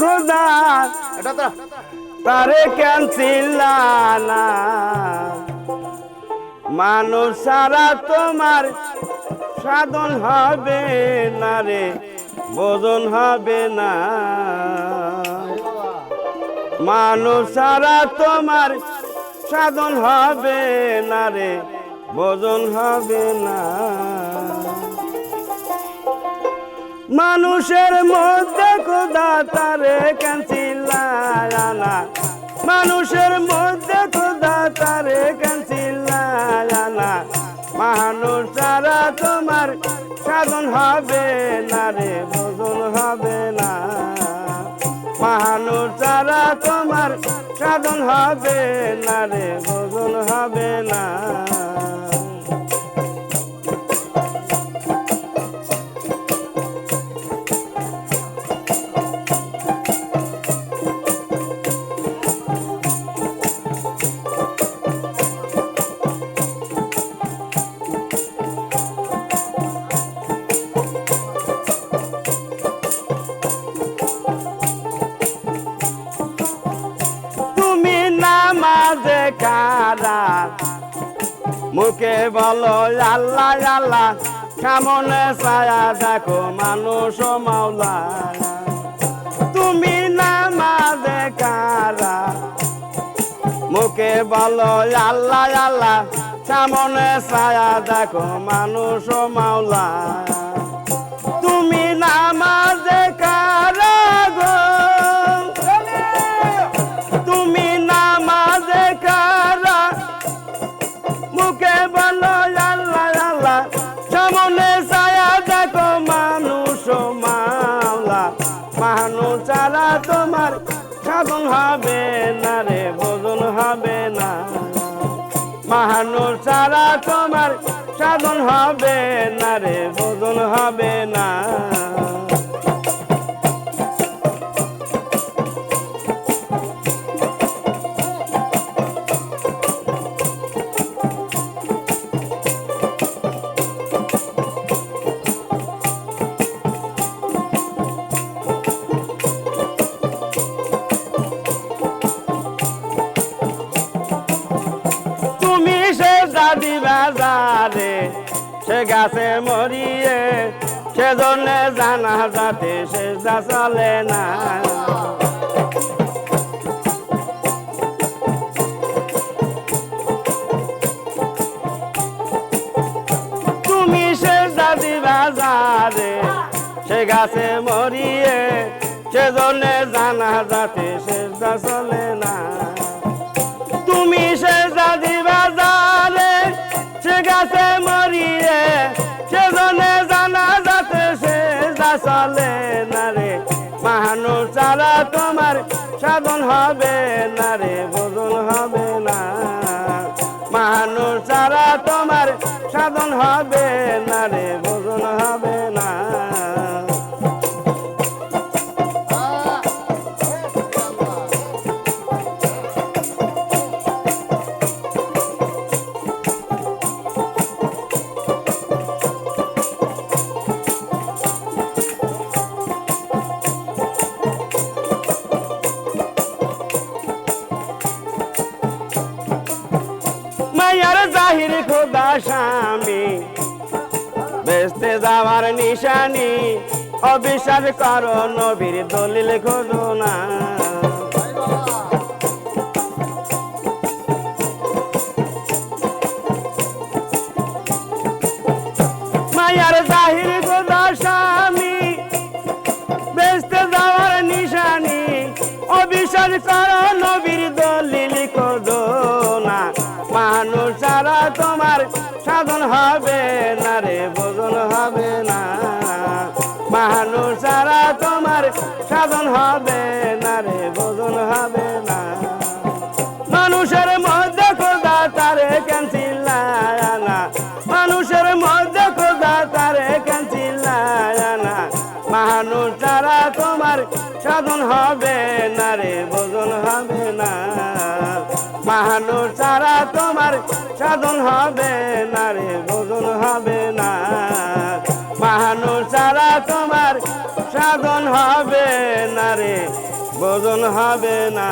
খোদা তারে কেন চিল্লানা মানুষ সারা তোমার সাধন হবে না রে বোঝন হবে না মানুষ সারা তোমার সাধন হবে না রে বোঝন হবে না মানুষের মধ্যে খোদা তারে কেন চিল্লানা মানুষের মধ্যে খোদা তারে কেন চিল্লানা মানুষ সারা তোমার সাধন হবে না রে বোঝন হবে না মানুষ সারা তোমার সাধন হবে না রে বোঝন হবে না কারা মুখে বলো আল্লাহ আল্লাহ সামনে ছায়া দেখো মানুষ মাওলা তুমি নামাজে কারা মুখে বলো আল্লাহ আল্লাহ সামনে ছায়া দেখো মানুষ মাওলা তুমি নামাজে কারা গো তুমি নামাজে কারা মুখে বলো আল্লাহ আল্লাহ সামনে ছায়া দেখো মানুষ মাওলা মানুষ ছাড়া তোমার সাধন হবে না রে বোঝন হবে না মানুষ ছাড়া তোমার সাধন হবে না রে বোঝন হবে না দাদি বাজারে সে গাছে মরিয়ে সেজন্য জানা যাতে সে চলে না তুমি সে দাদি বাজারে সে গাছে মরিয়ে সেজন্য জানা যাতে সে চলে না তুমি সে দাদি বাজারে সে গাছে মরিয়ে সেজনে জানা যাতে সে চলে না রে মানুষ ছাড়া তোমার সাধন হবে না রে বোঝন হবে না মানুষ ছাড়া তোমার সাধন হবে না রে বোঝন হবে না মায়ার জাহির খোদা স্বামী বেচতে যাওয়ার নিশানি অবিশ্বাস করো নবীর দলিল খোঁজো না মায়ার জাহির খোদা স্বামী বেচতে যাওয়ার নিশানি অবিশ্বাস করো নবীর দলিল খোঁজো না মানুষ ছাড়া তোমার সাধন হবে না রে বোঝন হবে না মানুষ ছাড়া তোমার সাধন হবে না রে বোঝন হবে না মানুষের মধ্যে খোদা তারে কেন চিল্লানা মানুষের মধ্যে খোদা তারে কেন চিল্লানা মানুষ ছাড়া তোমার সাধন হবে না রে বোঝন হবে না মানুষ ছাড়া তোমার সাধন হবে না রে বোঝন হবে না মানুষ ছাড়া তোমার সাধন হবে না রে ভোজন হবে না